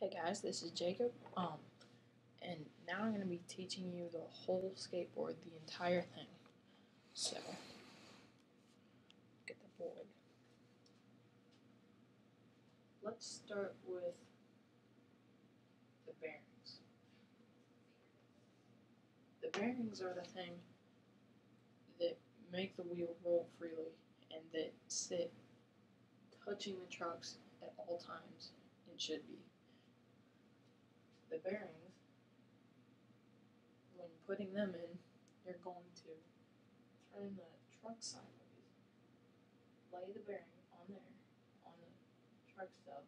Hey guys, this is Jacob. And now I'm going to be teaching you the whole skateboard, the entire thing. So, get the board. Let's start with the bearings. The bearings are the thing that make the wheel roll freely and that sit touching the trucks at all times and should be. The bearings, when putting them in, you're going to turn the truck sideways, lay the bearing on there, on the truck stub,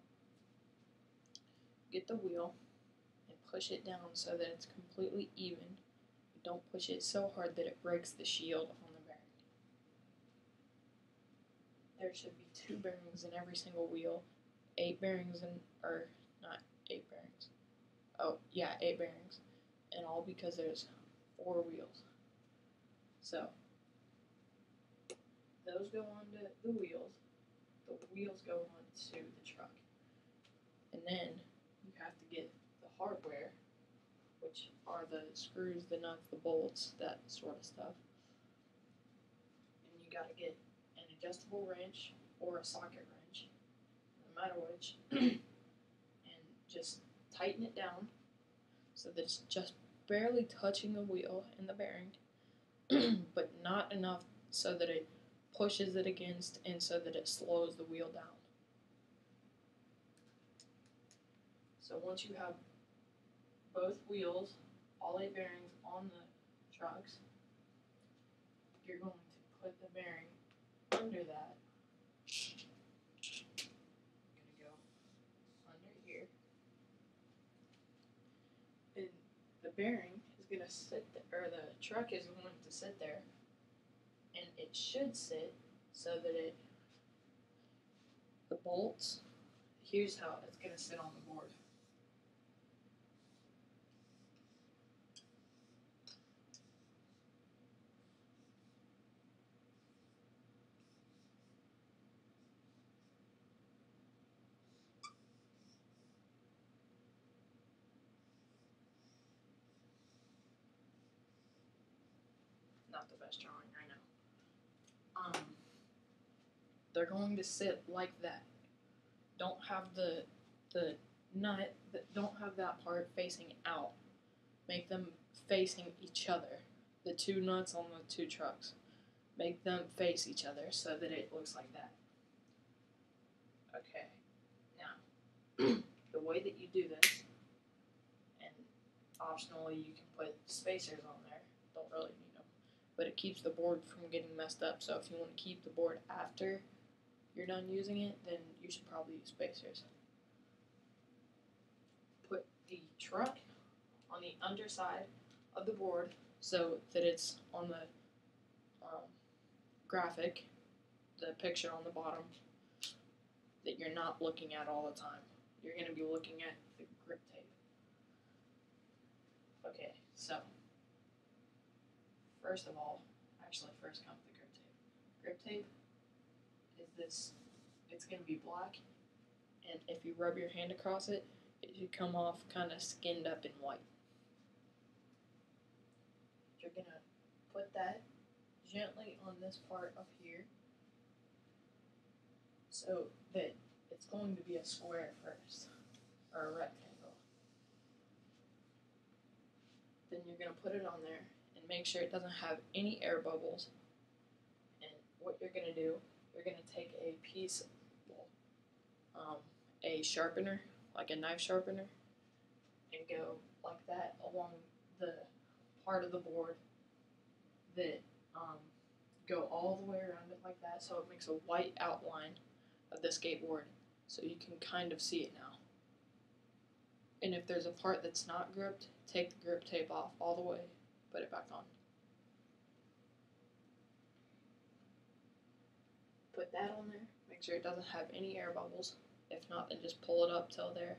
get the wheel, and push it down so that it's completely even. Don't push it so hard that it breaks the shield on the bearing. There should be 2 bearings in every single wheel, 8 bearings or not 8 bearings. Oh, yeah, 8 bearings. And all because there's 4 wheels. So, those go onto the wheels go onto the truck. And then you have to get the hardware, which are the screws, the nuts, the bolts, that sort of stuff. And you gotta get an adjustable wrench or a socket wrench, no matter which, and just tighten it down so that it's just barely touching the wheel and the bearing, but not enough so that it pushes it against and so that it slows the wheel down. So once you have both wheels, all 8 bearings on the trucks, you're going to put the bearing under that. I'm going to go under here. And the bearing is going to sit there, or the truck is going to sit there, and it should sit so that the bolts, here's how it's going to sit on the board. Not the best drawing, I know. They're going to sit like that. Don't have the nut, don't have that part facing out. Make them facing each other. The 2 nuts on the 2 trucks. Make them face each other so that it looks like that. Okay, now, the way that you do this, and optionally you can put spacers on there, don't really need them, but it keeps the board from getting messed up, so if you want to keep the board after you're done using it, then you should probably use spacers. Put the truck on the underside of the board so that it's on the graphic, the picture on the bottom, that you're not looking at all the time. You're going to be looking at the grip tape. Okay, so first of all, first come with the grip tape. Grip tape is this, it's going to be black, and if you rub your hand across it, it should come off kind of skinned up in white. You're going to put that gently on this part up here so that it's going to be a square first, or a rectangle. Then you're going to put it on there and make sure it doesn't have any air bubbles. And what you're going to do, you're going to take a piece, a sharpener, like a knife sharpener, and go like that along the part of the board that go all the way around it like that, so it makes a white outline of the skateboard, so you can kind of see it now. And if there's a part that's not gripped, take the grip tape off all the way, put it back on. Put that on there, make sure it doesn't have any air bubbles. If not, then just pull it up till there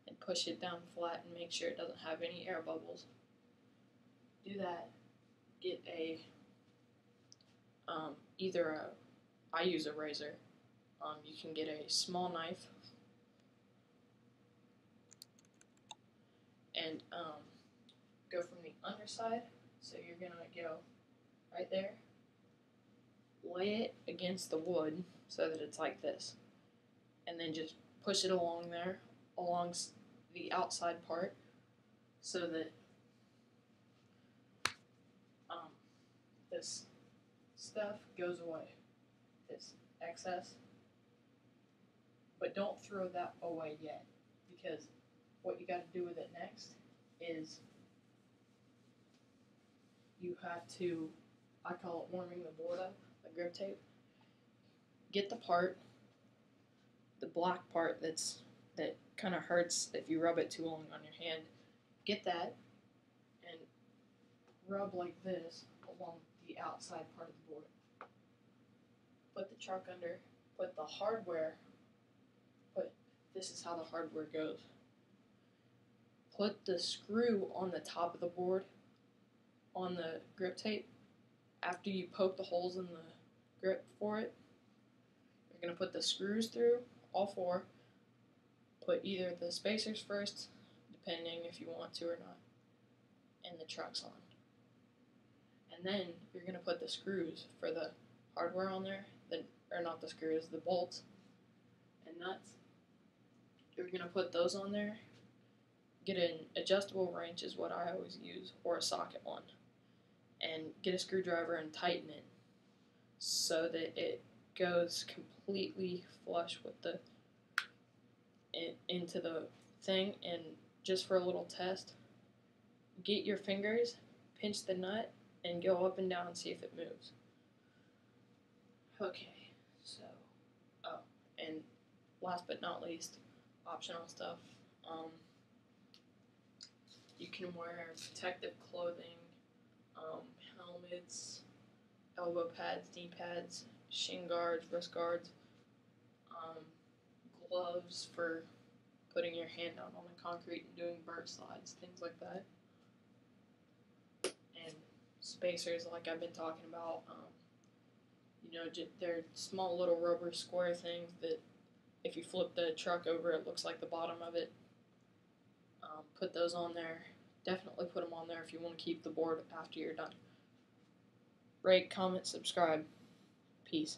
and push it down flat and make sure it doesn't have any air bubbles. Do that. Get a I use a razor. You can get a small knife, and go from the underside. So you're gonna go right there, lay it against the wood so that it's like this, and then just push it along there, along the outside part, so that this stuff goes away, this excess. But don't throw that away yet, because what you got to do with it next is you have to, I call it warming the board up, the grip tape. Get the part, the black part that kind of hurts if you rub it too long on your hand. Get that and rub like this along the outside part of the board. Put the truck under, put the hardware, this is how the hardware goes. Put the screw on the top of the board on the grip tape. After you poke the holes in the grip for it, you're going to put the screws through, all four. Put either the spacers first, depending if you want to or not, and the trucks on. And then you're going to put the screws for the hardware on there, or not the screws, the bolts and nuts. You're going to put those on there. Get an adjustable wrench is what I always use, or a socket one. And get a screwdriver and tighten it so that it goes completely flush with the into the thing. And just for a little test, get your fingers, pinch the nut, and go up and down and see if it moves. Okay, so, and last but not least, optional stuff. You can wear protective clothing, helmets, elbow pads, knee pads, shin guards, wrist guards, gloves for putting your hand out on the concrete and doing bird slides, things like that. And spacers, like I've been talking about. They're small little rubber square things that if you flip the truck over, it looks like the bottom of it. Put those on there. Definitely put them on there if you want to keep the board after you're done. Rate, comment, subscribe. Peace.